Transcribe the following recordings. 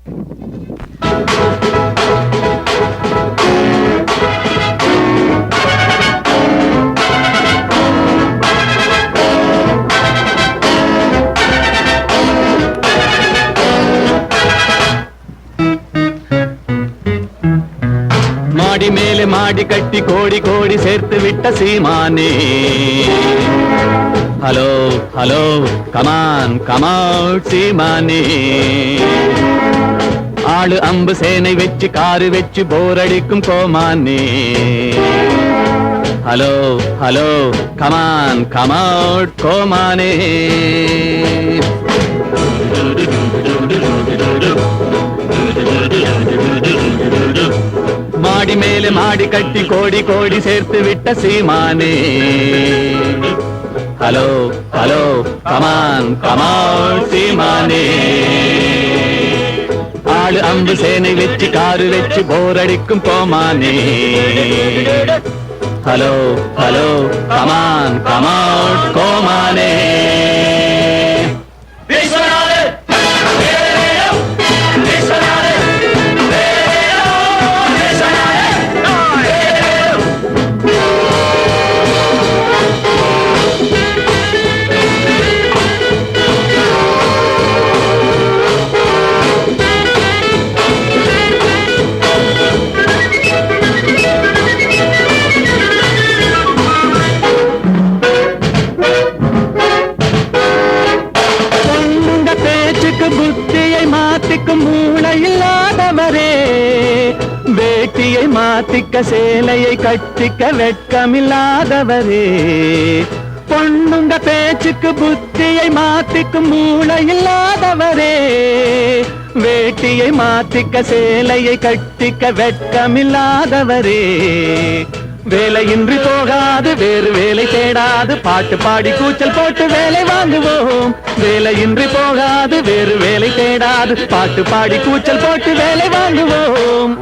மாடி மேலே மாடி கட்டி கோடி கோடி சேர்த்து விட்ட சீமானே. ஹலோ ஹலோ கமான் கமவுட் சீமானே. ஆளு அம்பு சேனை வச்சு காரு வச்சு போரடிக்கும் கோமானே. ஹலோ ஹலோ கமான் கமவுட் கோமானே. மாடி மேலே மாடி கட்டி கோடி கோடி சேர்த்து விட்ட சீமானே. ஹலோ ஹலோ கமான் கமவுட் சீமானே. ஆளு அம்பு சேனை வச்சு காரு வச்சு போரடிக்கும் கோமானே. ஹலோ ஹலோ கமான் கமவுட் கோமானே. புத்தியை மாத்திக்கும் மூளை இல்லாதவரே. வேட்டியை மாத்திக்க சேலையை கட்டிக்க வெட்கமில்லாதவரே. பொண்ணுங்க பேச்சுக்கு புத்தியை மாத்திக்கும் மூளை இல்லாதவரே. வேட்டியை மாத்திக்க சேலையை கட்டிக்க வெட்கமில்லாதவரே. வேலையின்றி போகாது வேறு வேலை தேடாது பாட்டு பாடி கூச்சல் போட்டு வேலை வாங்குவோம். வேலையின்றி போகாது வேறு வேலை தேடாது பாட்டு பாடி கூச்சல் போட்டு வேலை வாங்குவோம்.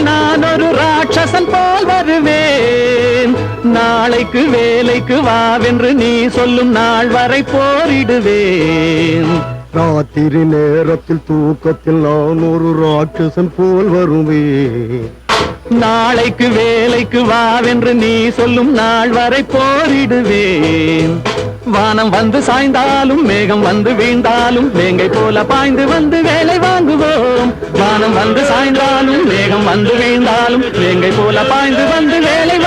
நான் ஒரு ராட்சசன் போல் வருவேன். நாளைக்கு வேலைக்கு வாவென்று நீ சொல்லும் நாள் வரை போரிடுவேன். ராத்திரி நேரத்தில் தூக்கத்தில் நான் ஒரு ராட்சசன் போல் வருவேன். நாளைக்கு வேலைக்கு வாவென்று நீ சொல்லும் நாள் வரை போரிடுவேன். வானம் வந்து சாய்ந்தாலும் மேகம் வந்து வீழ்ந்தாலும் வேங்கை போல பாய்ந்து வந்து வேலை வாங்குவோம். வானம் வந்து சாய்ந்தாலும் மேகம் வந்து வீழ்ந்தாலும் வேங்கை போல பாய்ந்து வந்து வேலை